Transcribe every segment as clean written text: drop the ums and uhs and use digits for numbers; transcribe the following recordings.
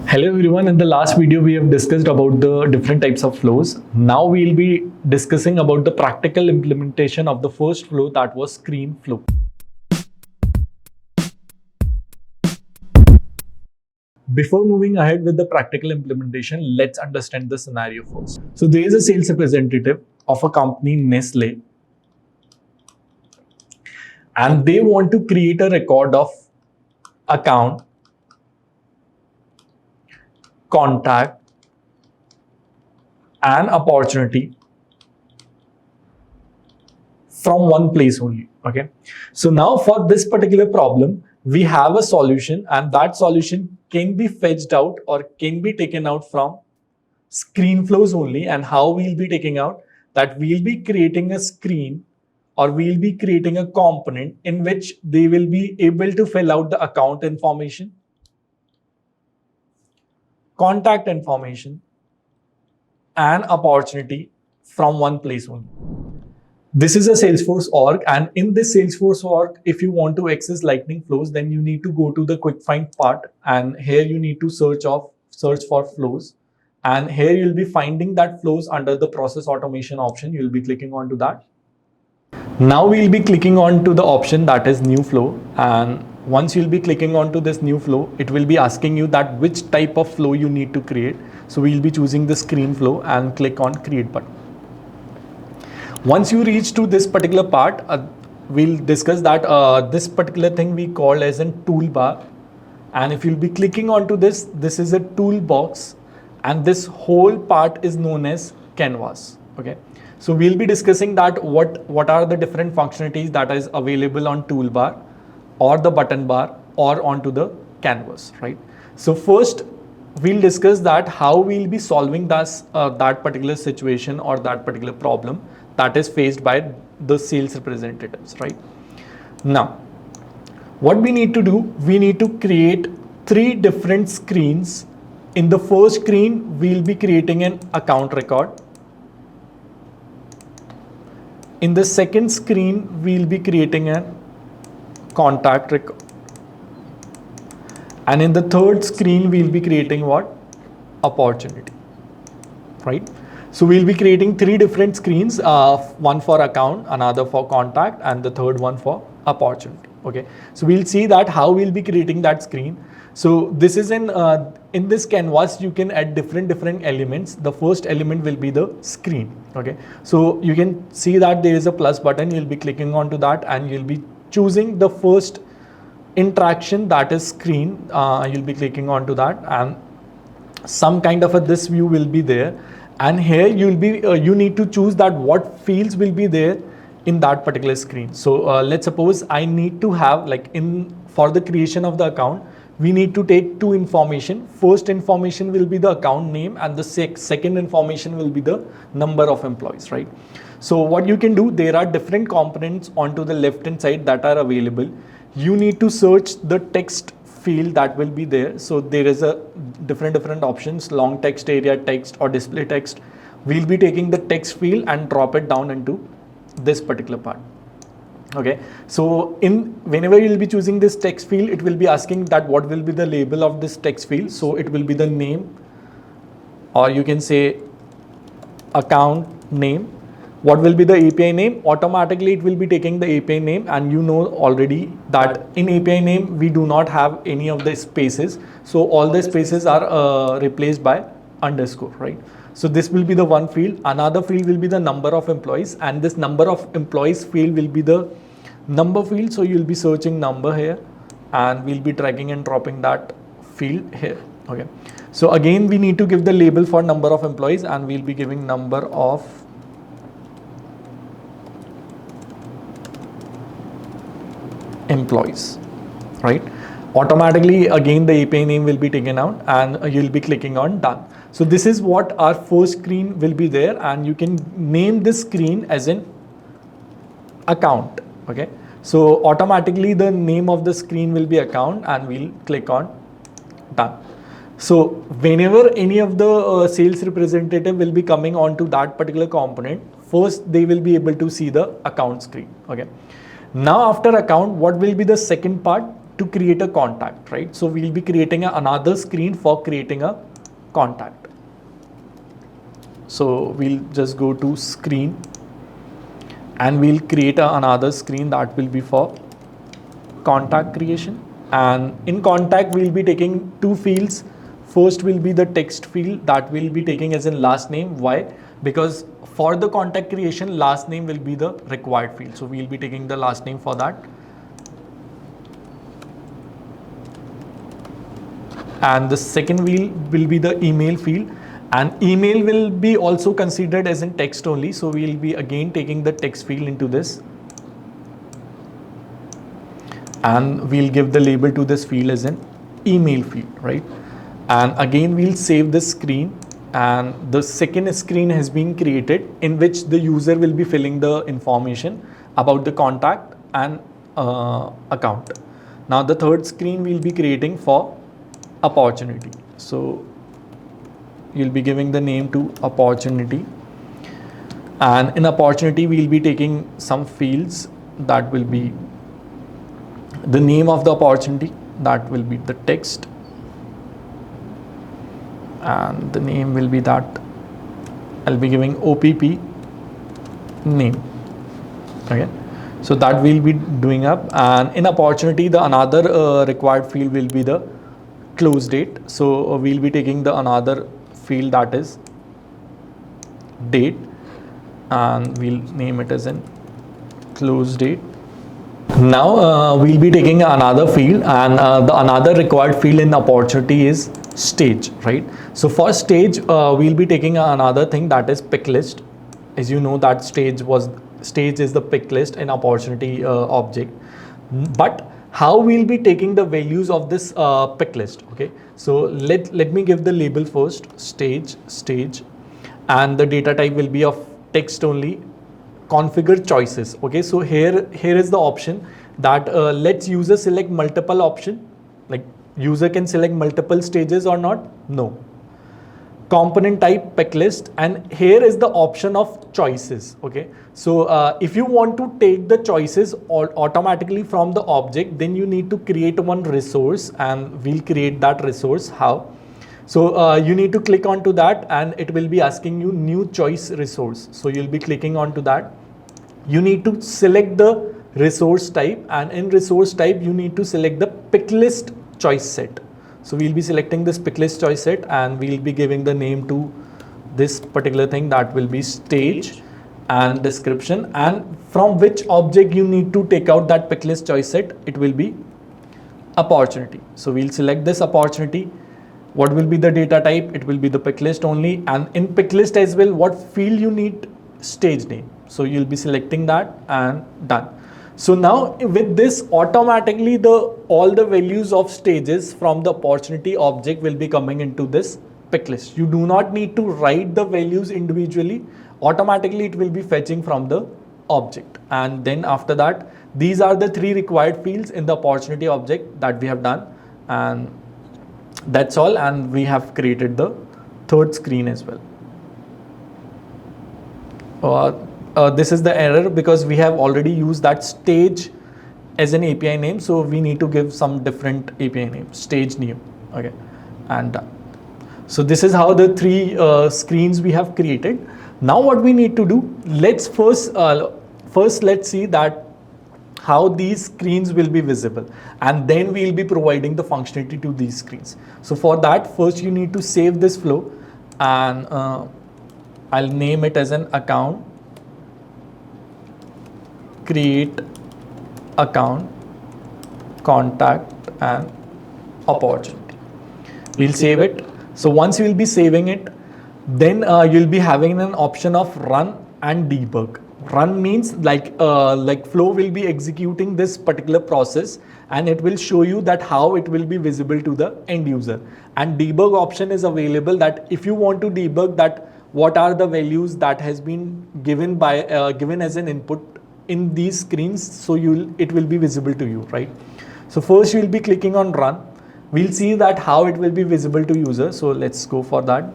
Hello everyone, in the last video we have discussed about the different types of flows. Now we will be discussing about the practical implementation of the first flow, that was screen flow. Before moving ahead with the practical implementation, let's understand the scenario first. So there is a sales representative of a company Nestle, and they want to create a record of account, contact, and opportunity from one place only. Okay, so now for this particular problem we have a solution, and that solution can be fetched out or can be taken out from screen flows only. And how we'll be taking out that, we'll be creating a screen or we'll be creating a component in which they will be able to fill out the account information, contact information, and opportunity from one place only. This is a Salesforce org, and in this Salesforce org, if you want to access lightning flows, then you need to go to the quick find part, and here you need to search for flows, and here you'll be finding that flows under the process automation option. You'll be clicking onto that. Now we'll be clicking on to the option that is new flow, and once you'll be clicking onto this new flow, it will be asking you that which type of flow you need to create. So we'll be choosing the screen flow and click on create button. Once you reach to this particular part, we'll discuss that this particular thing we call as a toolbar, and if you'll be clicking onto this is a toolbox, and this whole part is known as canvas. Okay, so we'll be discussing that what are the different functionalities that is available on toolbar or the button bar or onto the canvas, right? So first we'll discuss that how we'll be solving that particular situation or that particular problem that is faced by the sales representatives, right? Now, what we need to do, we need to create 3 different screens. In the first screen, we'll be creating an account record. In the second screen, we'll be creating a contact record. And in the third screen, we'll be creating what? Opportunity, right? So we'll be creating 3 different screens, one for account, another for contact, and the third one for opportunity. Okay, so we'll see that how we'll be creating that screen. So this is in this canvas, you can add different elements. The first element will be the screen. Okay, so you can see that there is a plus button. You'll be clicking onto that, and you'll be choosing the first interaction, that is screen. You'll be clicking onto that, and some kind of this view will be there. And here you'll be you need to choose that what fields will be there in that particular screen. So let's suppose I need to have, like, for the creation of the account, we need to take 2 information. First information will be the account name, and the second information will be the number of employees, right? So what you can do, there are different components onto the left hand side that are available. You need to search the text field that will be there. So there is a different options, long text, area text, or display text. We'll be taking the text field and drop it down into this particular part. Okay, so whenever you'll be choosing this text field, it will be asking that what will be the label of this text field. So it will be the name, or you can say account name. What will be the API name? Automatically it will be taking the API name, and you know already that in API name we do not have any of the spaces, so all the spaces are replaced by underscore, right? So this will be the one field. Another field will be the number of employees, and this number of employees field will be the number field. So you'll be searching number here, and we'll be dragging and dropping that field here. Okay, so again we need to give the label for number of employees, and we'll be giving number of employees, right? Automatically again the API name will be taken out, and you'll be clicking on done. So this is what our first screen will be there, and you can name this screen as an account. Okay, so automatically the name of the screen will be account, and we'll click on done. So whenever any of the sales representative will be coming on to that particular component, first they will be able to see the account screen. Okay, now after account, what will be the second part? to create a contact, right? So we'll be creating another screen for creating a contact. So we'll just go to screen and we'll create another screen that will be for contact creation. And in contact, we'll be taking two fields. First will be the text field that we'll be taking as in last name. Why? Because for the contact creation, last name will be the required field. So we'll be taking the last name for that. And the second will be the email field, and email will be also considered as in text only. So we'll be again taking the text field into this, and we'll give the label to this field as an email field, right? And again we'll save this screen, and the second screen has been created in which the user will be filling the information about the contact and account. Now the third screen we'll be creating for opportunity. So you'll be giving the name to opportunity, and in opportunity we'll be taking some fields that will be the name of the opportunity, that will be the text, and the name will be that I'll be giving OPP name. Okay, so that we'll be doing up. And in opportunity, the another required field will be the close date. So we'll be taking the another field that is date, and we'll name it as in close date. Now we'll be taking another field, and the another required field in opportunity is stage, right? So for stage, we'll be taking another thing that is pick list. As you know that stage is the pick list in opportunity object. But how we'll be taking the values of this pick list? Okay, so let me give the label first, stage, and the data type will be of text only. Configure choices. Okay, so here is the option that let's user select multiple option, like user can select multiple stages or not. No. Component type pick list, and here is the option of choices. Okay, so if you want to take the choices automatically from the object, then you need to create one resource, and we'll create that resource. How? So you need to click onto that, and it will be asking you new choice resource. So you'll be clicking onto that. You need to select the resource type, and in resource type you need to select the pick list choice set. So we'll be selecting this pick list choice set, and we'll be giving the name to this particular thing, that will be stage, and description, and from which object you need to take out that pick list choice set. It will be opportunity. So we'll select this opportunity. What will be the data type? It will be the pick list only, and in pick list as well, what field you need? Stage name. So you'll be selecting that, and done. So now with this, automatically all the values of stages from the opportunity object will be coming into this pick list. You do not need to write the values individually. Automatically it will be fetching from the object. And then after that, these are the three required fields in the opportunity object that we have done, and that's all. And we have created the third screen as well. This is the error because we have already used that stage as an API name, so we need to give some different API name, stage new. Okay, and done. So this is how the three screens we have created. Now what we need to do, let's first let's see that how these screens will be visible, and then we will be providing the functionality to these screens. So for that, first you need to save this flow, and I'll name it as an account, create account, contact, and opportunity. We'll save it. So once you will be saving it, then you'll be having an option of run and debug. Run means like Flow will be executing this particular process, and it will show you that how it will be visible to the end user. And debug option is available, that if you want to debug that what are the values that has been given by given as an input in these screens, so it will be visible to you, right? So first you will be clicking on run. We'll see that how it will be visible to user. So let's go for that.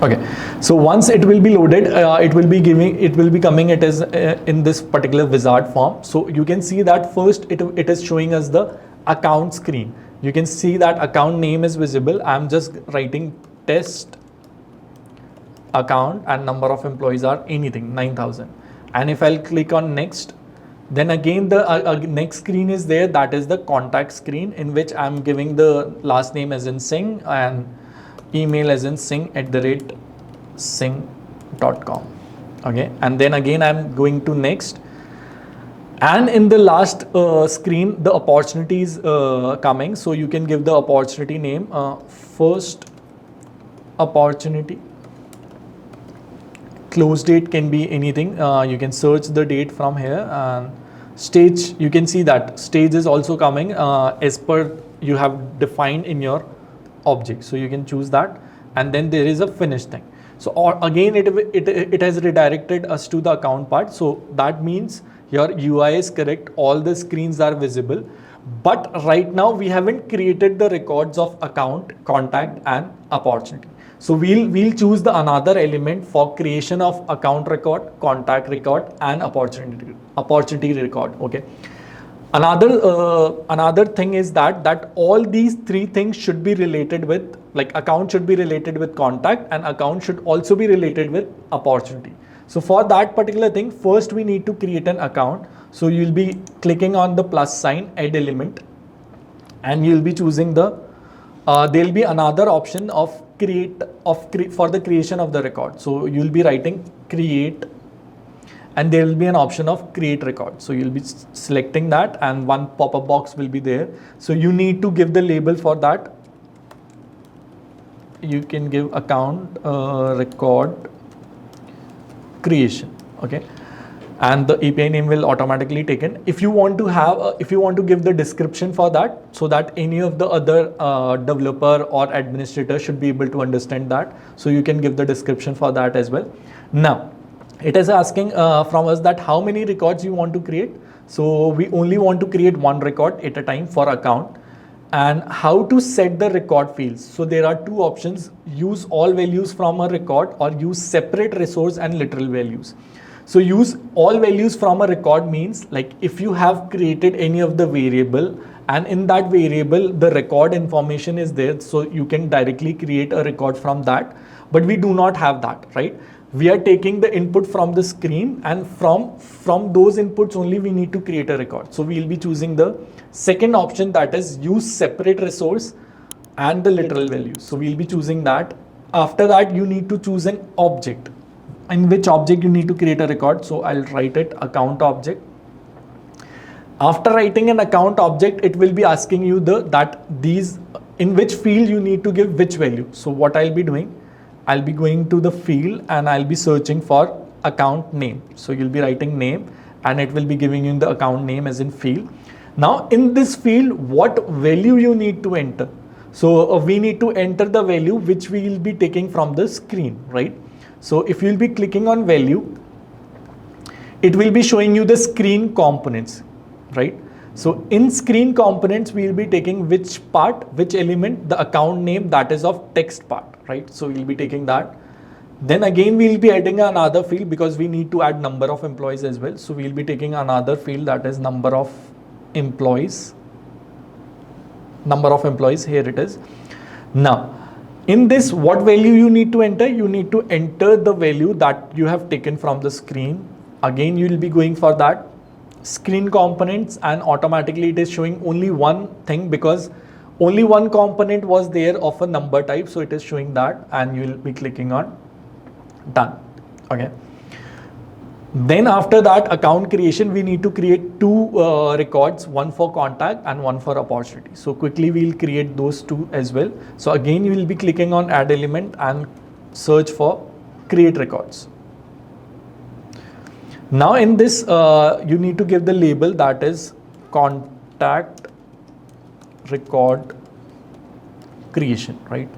Okay, so once it will be loaded, it will be coming, it is in this particular wizard form. So you can see that first it is showing us the account screen. You can see that account name is visible. I'm just writing test account and number of employees are anything 9,000. And if I'll click on next, then again the next screen is there, that is the contact screen, in which I'm giving the last name as in Singh and email as in singh@singh.com. Okay, and then again I'm going to next, and in the last screen the opportunity is coming, so you can give the opportunity name, first opportunity. Close date can be anything, you can search the date from here, and stage, you can see that stage is also coming as per you have defined in your object, so you can choose that, and then there is a finish thing. So or again it has redirected us to the account part, so that means your UI is correct, all the screens are visible, but right now we haven't created the records of account, contact and opportunity. So we'll choose the another element for creation of account record, contact record and opportunity record. Okay. Another thing is that all these three things should be related with, like account should be related with contact and account should also be related with opportunity. So for that particular thing, first we need to create an account. So you'll be clicking on the plus sign, add element, and you'll be choosing the there'll be another option of for the creation of the record. So you'll be writing create, and there will be an option of create record. So you'll be selecting that, and one pop-up box will be there. So you need to give the label for that. You can give account record creation. Okay, and the API name will automatically taken. If you want to have if you want to give the description for that, so that any of the other developer or administrator should be able to understand that, so you can give the description for that as well. Now it is asking from us that how many records you want to create. So we only want to create one record at a time for account. And how to set the record fields. So there are two options: use all values from a record or use separate resource and literal values. So use all values from a record means, like if you have created any of the variable and in that variable the record information is there, so you can directly create a record from that. But we do not have that, right? We are taking the input from the screen, and from those inputs only we need to create a record. So we'll be choosing the second option, that is use separate resource and the literal values. So we'll be choosing that. After that you need to choose an object, in which object you need to create a record. So I'll write it account object. After writing an account object, it will be asking you in which field you need to give which value. So what I'll be doing, I'll be going to the field and I'll be searching for account name. So you'll be writing name and it will be giving you the account name as in field. Now in this field, what value you need to enter? So we need to enter the value which we will be taking from the screen, right? So if you'll be clicking on value, it will be showing you the screen components, right? So in screen components, we will be taking which part, which element, the account name, that is of text part, right? So we'll be taking that. Then again, we'll be adding another field because we need to add number of employees as well. So we'll be taking another field, that is number of employees. Here it is. Now, in this, what value you need to enter? You need to enter the value that you have taken from the screen. Again, you will be going for that screen components, and automatically it is showing only one thing because only one component was there of a number type. So it is showing that, and you will be clicking on done. Okay. Then after that account creation, we need to create two records, one for contact and one for opportunity. So quickly we'll create those two as well. So again, you will be clicking on add element and search for create records. Now in this, you need to give the label, that is contact record creation, right?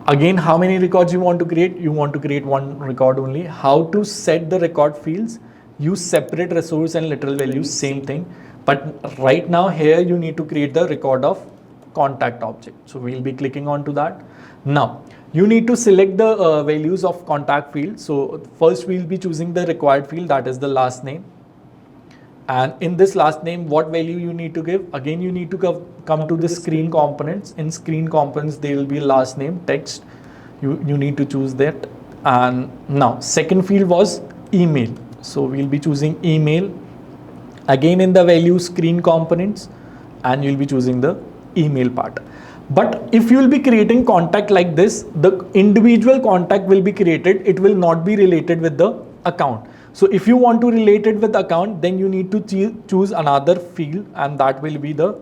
Again, how many records you want to create? You want to create one record only. How to set the record fields? Use separate resource and literal values, same thing. But right now here you need to create the record of contact object. So we'll be clicking on to that. Now, You need to select the values of contact field. So first we'll be choosing the required field, that is the last name. And in this last name, what value you need to give? Again, you need to come to the screen components. In screen components, there will be last name, text. You need to choose that. And now second field was email. So we'll be choosing email. Again, in the value screen components, and you'll be choosing the email part. But if you will be creating contact like this, the individual contact will be created. It will not be related with the account. So if you want to relate it with account, then you need to choose another field, and that will be the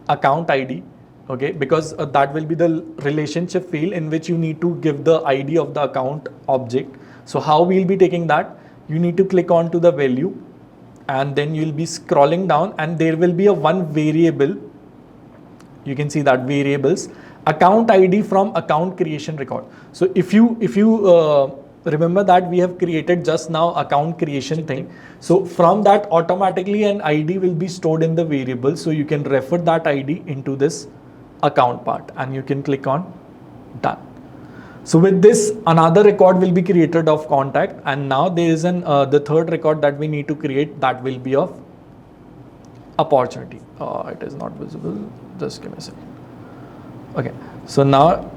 account ID. Okay, because that will be the relationship field in which you need to give the ID of the account object. So how we'll be taking that? You need to click on to the value, and then you'll be scrolling down, and there will be a one variable. You can see that variables account ID from account creation record. So if you remember that we have created just now account creation thing. So from that automatically an ID will be stored in the variable. So you can refer that ID into this account part, and you can click on done. So with this, another record will be created of contact, and now there is the third record that we need to create, that will be of opportunity. It is not visible. Just give me a second. Okay, so now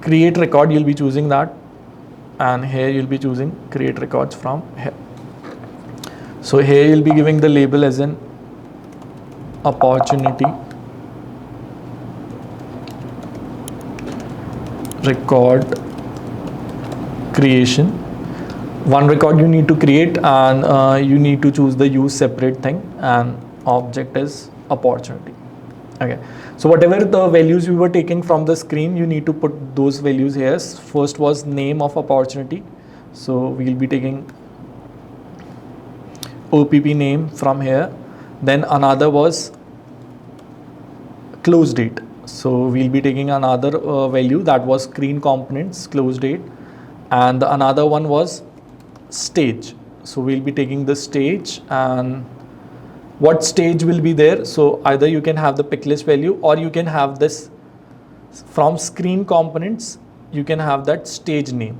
create record, you'll be choosing that, and here you'll be choosing create records from here. So here you'll be giving the label as an opportunity record creation. One record you need to create, and you need to choose the use separate thing, and object is opportunity. Okay, so whatever the values we were taking from the screen, you need to put those values here. First was name of opportunity, so we'll be taking OPP name from here. Then another was close date, so we'll be taking another value, that was screen components close date. And another one was stage, so we'll be taking the stage, and what stage will be there. So either you can have the pick list value, or you can have this from screen components, you can have that stage name,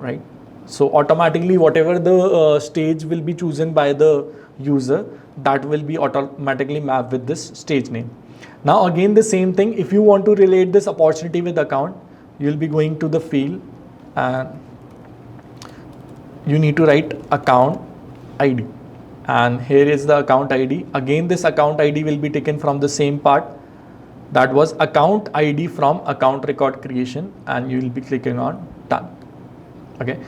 right? So automatically whatever the stage will be chosen by the user, that will be automatically mapped with this stage name. Now again the same thing, if you want to relate this opportunity with account, you'll be going to the field, and you need to write account ID. And here is the account ID. Again, this account ID will be taken from the same part, that was account ID from account record creation, and you will be clicking on done. Okay,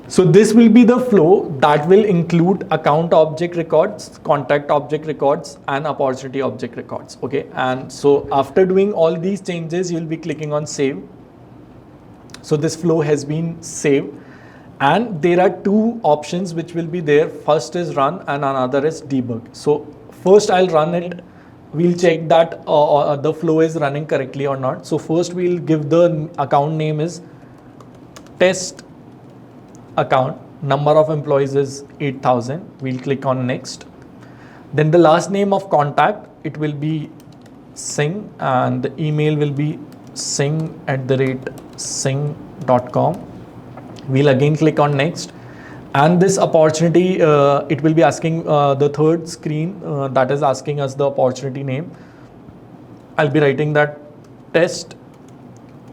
so this will be the flow that will include account object records, contact object records, and opportunity object records. Okay, and so after doing all these changes, you will be clicking on save. So this flow has been saved. And there are two options which will be there. First is run, and another is debug. So first I'll run it. We'll check that the flow is running correctly or not. So first we'll give the account name is test account. Number of employees is 8,000. We'll click on next. Then the last name of contact, it will be Singh, and the email will be singh@singh.com. We'll again click on next, and this opportunity, it will be asking the third screen, that is asking us the opportunity name. I'll be writing that test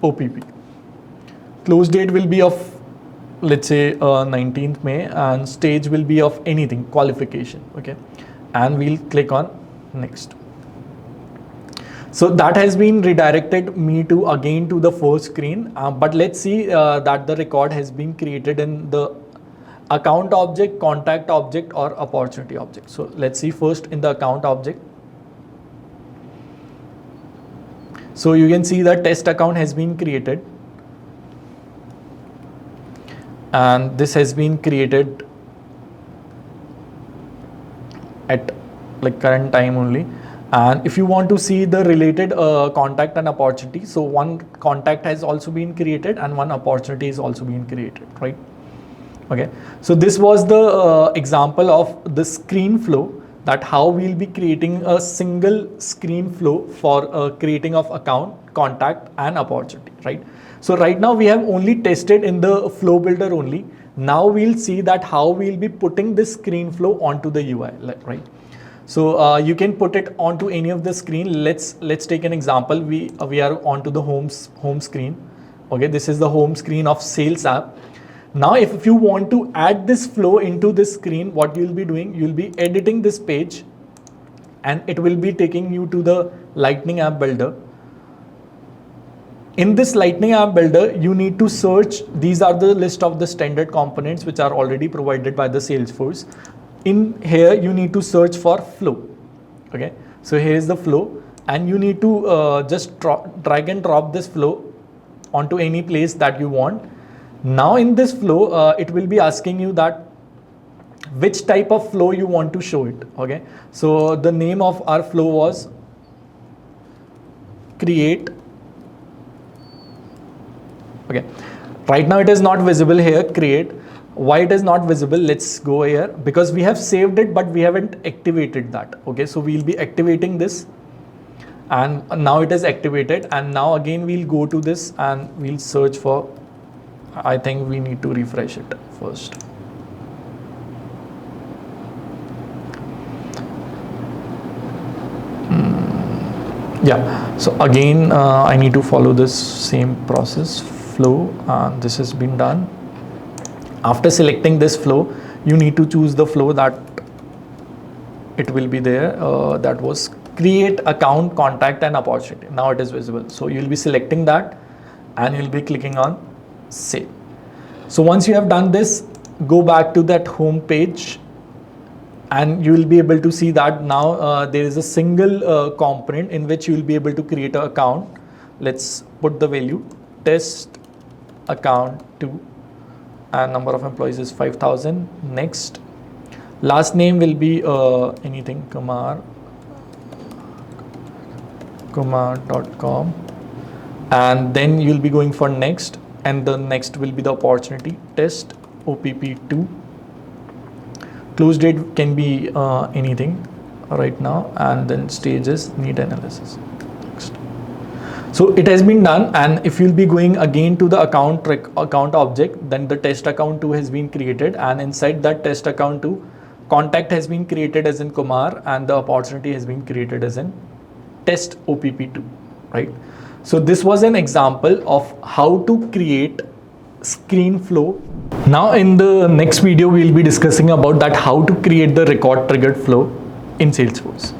OPP. Close date will be of, let's say 19th May, and stage will be of anything, qualification. Okay, and we'll click on next. So that has been redirected me to again to the first screen, but let's see that the record has been created in the account object, contact object, or opportunity object. So let's see first in the account object. So you can see that test account has been created, and this has been created at like current time only. And if you want to see the related contact and opportunity, so one contact has also been created and one opportunity is also been created, right? Okay, so this was the example of the screen flow that how we'll be creating a single screen flow for creating of account, contact and opportunity, right? So right now we have only tested in the flow builder only. Now we'll see that how we'll be putting this screen flow onto the UI, right? So you can put it onto any of the screen. Let's take an example. We are onto the home screen. Okay, this is the home screen of sales app. Now if you want to add this flow into this screen, what you'll be doing, you'll be editing this page and it will be taking you to the Lightning app builder. In this Lightning app builder, you need to search. These are the list of the standard components which are already provided by the Salesforce. In here, you need to search for flow. Okay, so here is the flow, and you need to just drag and drop this flow onto any place that you want. Now in this flow, it will be asking you that which type of flow you want to show it. Okay, so the name of our flow was create. Okay, right now it is not visible here, create. Why it is not visible? Let's go here, because we have saved it but we haven't activated that. Okay, so we'll be activating this, and now it is activated, and now again we'll go to this and we'll search for, I think we need to refresh it first. Yeah, so again I need to follow this same process flow, and this has been done. After selecting this flow, you need to choose the flow that it will be there, that was create account, contact and opportunity. Now it is visible, so you'll be selecting that and you'll be clicking on save. So once you have done this, go back to that home page and you will be able to see that now there is a single component in which you will be able to create an account. Let's put the value test account 2 and number of employees is 5,000. Next, last name will be anything, kumar.com, and then you'll be going for next, and the next will be the opportunity test OPP2. Close date can be anything right now, and then stages need analysis. Next. So it has been done, and if you'll be going again to the account object, then the test account 2 has been created, and inside that test account 2, contact has been created as in Kumar and the opportunity has been created as in test OPP2, right? So this was an example of how to create screen flow. Now in the next video, we'll be discussing about that how to create the record triggered flow in Salesforce.